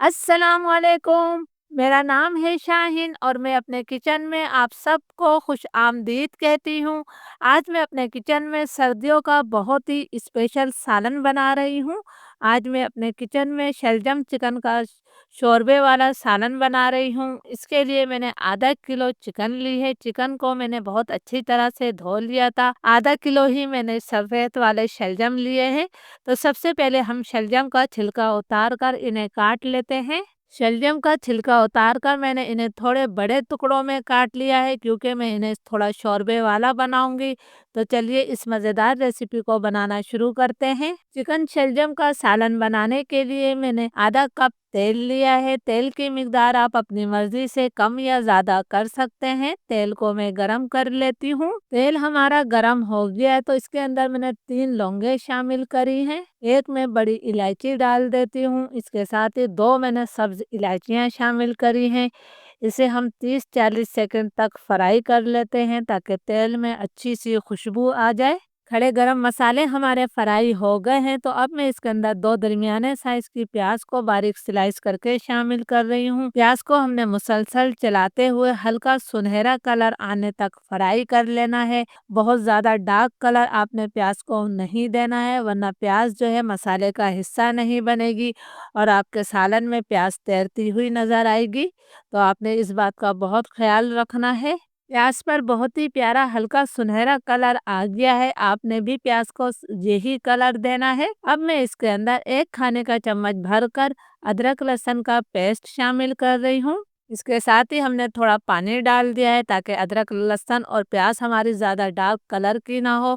अस्सलाम वालेकुम। मेरा नाम है शाहिन और मैं अपने किचन में आप सबको खुश आमदीद कहती हूँ। आज मैं अपने किचन में सर्दियों का बहुत ही स्पेशल सालन बना रही हूँ। आज मैं अपने किचन में शलजम चिकन का शोरबे वाला सालन बना रही हूँ। इसके लिए मैंने आधा किलो चिकन ली है। चिकन को मैंने बहुत अच्छी तरह से धो लिया था। आधा किलो ही मैंने सफ़ेद वाले शलजम लिए हैं। तो सबसे पहले हम शलजम का छिलका उतार कर इन्हें काट लेते हैं। शलजम का छिलका उतार कर मैंने इन्हें थोड़े बड़े टुकड़ों में काट लिया है क्योंकि मैं इन्हें थोड़ा शोरबे वाला बनाऊंगी। तो चलिए इस मज़ेदार रेसिपी को बनाना शुरू करते हैं। चिकन शलजम का सालन बनाने के लिए मैंने आधा कप तेल लिया है। तेल की मिकदार आप अपनी मर्जी से कम या ज़्यादा कर सकते हैं। तेल को मैं गरम कर लेती हूँ। तेल हमारा गरम हो गया है तो इसके अंदर मैंने 3 लौंगे शामिल करी हैं। एक मैं बड़ी इलायची डाल देती हूँ। इसके साथ ही 2 मैंने सब्ज इलायचियाँ शामिल करी हैं। इसे हम 30-40 सेकंड तक फ्राई कर लेते हैं ताकि तेल में अच्छी सी खुशबू आ जाए। खड़े गरम मसाले हमारे फ्राई हो गए हैं तो अब मैं इसके अंदर 2 दरमियाने साइज की प्याज को बारीक स्लाइस करके शामिल कर रही हूँ। प्याज को हमने मुसलसल चलाते हुए हल्का सुनहरा कलर आने तक फ्राई कर लेना है। बहुत ज़्यादा डार्क कलर आपने प्याज को नहीं देना है वरना प्याज जो है मसाले का हिस्सा नहीं बनेगी और आपके सालन में प्याज तैरती हुई नज़र आएगी। तो आपने इस बात का बहुत ख्याल रखना है। प्याज पर बहुत ही प्यारा हल्का सुनहरा कलर आ गया है। आपने भी प्याज को यही कलर देना है। अब मैं इसके अंदर 1 खाने का चम्मच भरकर अदरक लहसुन का पेस्ट शामिल कर रही हूँ। इसके साथ ही हमने थोड़ा पानी डाल दिया है ताकि अदरक लहसुन और प्याज हमारी ज़्यादा डार्क कलर की ना हो।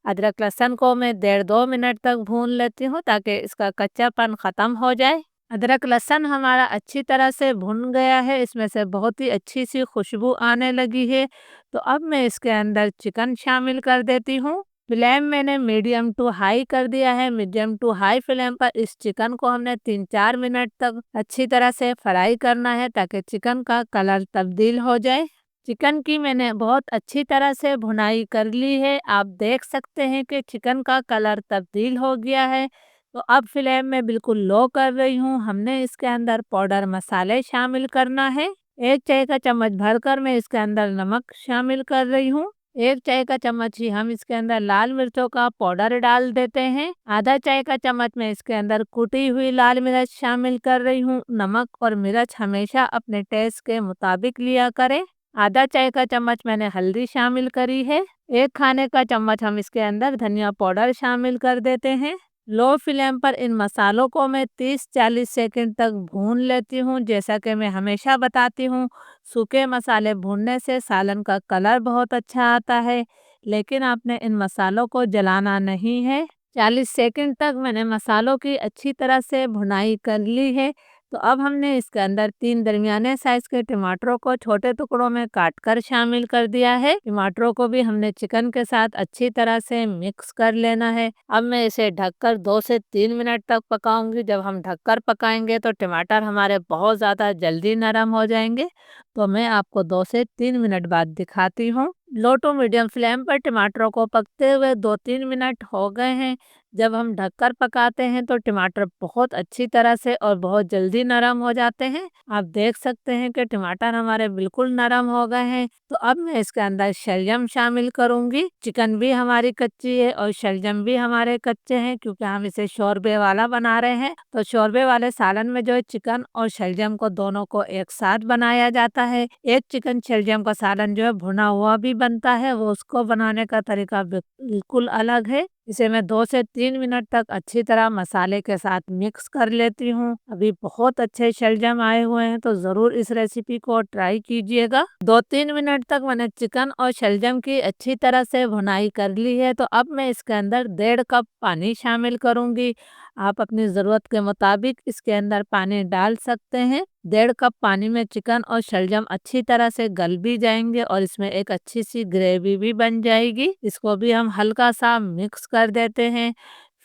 अदरक लहसुन को मैं 1.5-2 मिनट तक भून लेती हूँ ताकि इसका कच्चापन ख़त्म हो जाए। अदरक लहसुन हमारा अच्छी तरह से भुन गया है। इसमें से बहुत ही अच्छी सी खुशबू आने लगी है। तो अब मैं इसके अंदर चिकन शामिल कर देती हूँ। फ्लेम मैंने मीडियम टू हाई कर दिया है। मीडियम टू हाई फ्लेम पर इस चिकन को हमने 3-4 मिनट तक अच्छी तरह से फ्राई करना है ताकि चिकन का कलर तब्दील हो जाए। चिकन की मैंने बहुत अच्छी तरह से भुनाई कर ली है। आप देख सकते हैं कि चिकन का कलर तब्दील हो गया है। तो अब फ्लेम में बिल्कुल लो कर रही हूँ। हमने इसके अंदर पाउडर मसाले शामिल करना है। 1 चाय का चम्मच भरकर मैं इसके अंदर नमक शामिल कर रही हूँ। 1 चाय का चम्मच ही हम इसके अंदर लाल मिर्चों का पाउडर डाल देते हैं। आधा चाय का चम्मच मैं इसके अंदर कुटी हुई लाल मिर्च शामिल कर रही हूँ। नमक और मिर्च हमेशा अपने टेस्ट के मुताबिक लिया करें। आधा चाय का चम्मच मैंने हल्दी शामिल करी है। 1 खाने का चम्मच हम इसके अंदर धनिया पाउडर शामिल कर देते हैं। लो फ्लेम पर इन मसालों को मैं 30-40 सेकंड तक भून लेती हूँ। जैसा कि मैं हमेशा बताती हूँ, सूखे मसाले भूनने से सालन का कलर बहुत अच्छा आता है, लेकिन आपने इन मसालों को जलाना नहीं है। 40 सेकंड तक मैंने मसालों की अच्छी तरह से भुनाई कर ली है। तो अब हमने इसके अंदर 3 दरमियाने साइज के टमाटरों को छोटे टुकड़ों में काट कर शामिल कर दिया है। टमाटरों को भी हमने चिकन के साथ अच्छी तरह से मिक्स कर लेना है। अब मैं इसे ढककर 2 से 3 मिनट तक पकाऊंगी। जब हम ढककर पकाएंगे तो टमाटर हमारे बहुत ज़्यादा जल्दी नरम हो जाएंगे। तो मैं आपको 2 से 3 मिनट बाद दिखाती हूँ। लो टू मीडियम फ्लेम पर टमाटरों को पकते हुए 2-3 मिनट हो गए हैं। जब हम ढककर पकाते हैं तो टमाटर बहुत अच्छी तरह से और बहुत जल्दी नरम हो जाते हैं। आप देख सकते हैं कि टमाटर हमारे बिल्कुल नरम हो गए हैं। तो अब मैं इसके अंदर शलजम शामिल करूंगी। चिकन भी हमारी कच्ची है और शलजम भी हमारे कच्चे हैं क्योंकि हम इसे शोरबे वाला बना रहे हैं। तो शोरबे वाले सालन में जो है चिकन और शलजम को दोनों को एक साथ बनाया जाता है। एक चिकन शलजम का सालन जो है भुना हुआ भी बनता है, वो उसको बनाने का तरीका बिल्कुल अलग है। इसे मैं 2 से 3 मिनट तक अच्छी तरह मसाले के साथ मिक्स कर लेती हूँ। अभी बहुत अच्छे शलजम आए हुए हैं तो ज़रूर इस रेसिपी को ट्राई कीजिएगा। 2-3 मिनट तक मैंने चिकन और शलजम की अच्छी तरह से भुनाई कर ली है। तो अब मैं इसके अंदर 1.5 कप पानी शामिल करूँगी। आप अपनी ज़रूरत के मुताबिक इसके अंदर पानी डाल सकते हैं। 1.5 कप पानी में चिकन और शलजम अच्छी तरह से गल भी जाएंगे और इसमें एक अच्छी सी ग्रेवी भी बन जाएगी। इसको भी हम हल्का सा मिक्स कर देते हैं।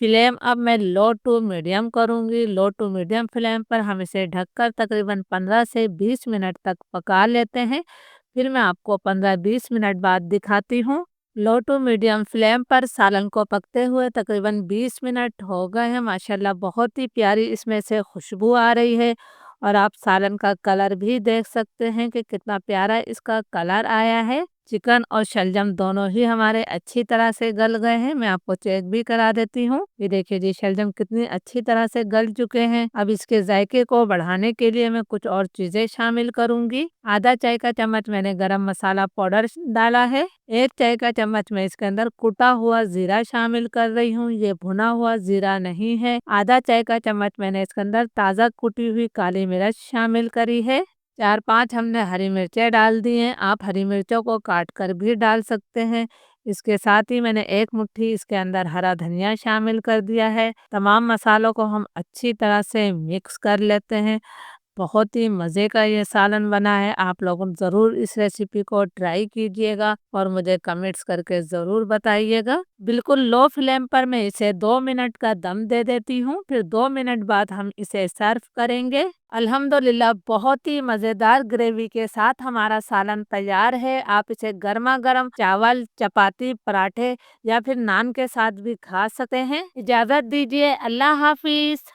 फ्लेम अब मैं लो टू मीडियम करूंगी। लो टू मीडियम फ्लेम पर हम इसे ढककर तकरीबन 15 से 20 मिनट तक पका लेते हैं। फिर मैं आपको 15-20 मिनट बाद दिखाती हूँ। लो टू मीडियम फ्लेम पर सालन को पकते हुए तकरीबन 20 मिनट हो गए हैं। माशाल्लाह बहुत ही प्यारी इसमें से खुशबू आ रही है और आप सालन का कलर भी देख सकते हैं कि कितना प्यारा इसका कलर आया है। चिकन और शलजम दोनों ही हमारे अच्छी तरह से गल गए हैं। मैं आपको चेक भी करा देती हूँ। ये देखिए जी, शलजम कितनी अच्छी तरह से गल चुके हैं। अब इसके जायके को बढ़ाने के लिए मैं कुछ और चीजें शामिल करूंगी। आधा चाय का चम्मच मैंने गरम मसाला पाउडर डाला है। 1 चाय का चम्मच मैं इसके अंदर कुटा हुआ जीरा शामिल कर रही हूँ। ये भुना हुआ जीरा नहीं है। आधा चाय का चम्मच मैंने इसके अंदर ताज़ा कुटी हुई काली मिर्च शामिल करी है। 4-5 हमने हरी मिर्चें डाल दी हैं। आप हरी मिर्चों को काट कर भी डाल सकते हैं। इसके साथ ही मैंने 1 मुट्ठी इसके अंदर हरा धनिया शामिल कर दिया है। तमाम मसालों को हम अच्छी तरह से मिक्स कर लेते हैं। बहुत ही मज़े का ये सालन बना है। आप लोग ज़रूर इस रेसिपी को ट्राई कीजिएगा और मुझे कमेंट्स करके ज़रूर बताइएगा। बिल्कुल लो फ्लेम पर मैं इसे 2 मिनट का दम दे देती हूँ। फिर 2 मिनट बाद हम इसे सर्व करेंगे। अल्हम्दुलिल्लाह, बहुत ही मज़ेदार ग्रेवी के साथ हमारा सालन तैयार है। आप इसे गर्मा गर्म चावल, चपाती, पराठे या फिर नान के साथ भी खा सकते हैं। इजाज़त दीजिए। अल्लाह हाफिज़।